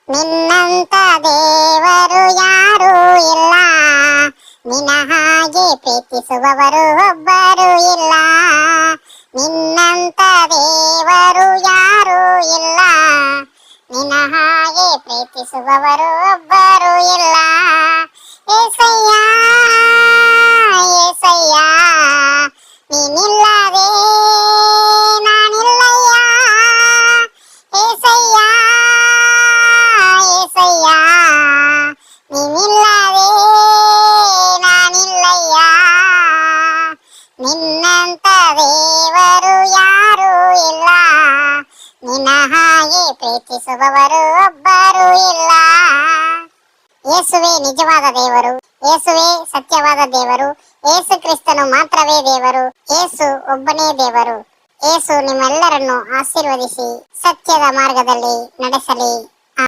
ನಿನ್ನಂತ ದೇವರು ಯಾರೂ ಇಲ್ಲ, ನಿನ್ನ ಹಾಗೆ ಪ್ರೀತಿಸುವವರು ಒಬ್ಬರು ಇಲ್ಲ. ನಿನ್ನಂತ ದೇವರು ಯಾರೂ ಇಲ್ಲ, ನಿನ್ನ ಹಾಗೆ ಪ್ರೀತಿಸುವವರು ಒಬ್ಬರು ಇಲ್ಲ. ಏಸಯ್ಯ ಏಸಯ್ಯ, ನೀನಿಲ್ಲದೆ ನಾನಿಲ್ಲಯ್ಯ. ಏಸಯ್ಯ ಏಸಯ್ಯ, ನೀನಿಲ್ಲದೆ ನಾನಿಲ್ಲಯ್ಯ. ನಿನ್ನಂತ ದೇವರು ಯಾರೂ ಇಲ್ಲ, ನಿನ್ನ ಹಾಗೆ ಪ್ರೀತಿಸುವವರು ಒಬ್ಬರು ಇಲ್ಲ. ಯೇಸುವೇ ನಿಜವಾದ ದೇವರು, ಯೇಸುವೇ ಸತ್ಯವಾದ ದೇವರು, ಯೇಸು ಕ್ರಿಸ್ತನು ಮಾತ್ರವೇ ದೇವರು, ಯೇಸು ಒಬ್ಬನೇ ದೇವರು. ಯೇಸು ನಿಮ್ಮೆಲ್ಲರನ್ನು ಆಶೀರ್ವದಿಸಿ ಸತ್ಯದ ಮಾರ್ಗದಲ್ಲಿ ನಡೆಸಲಿ.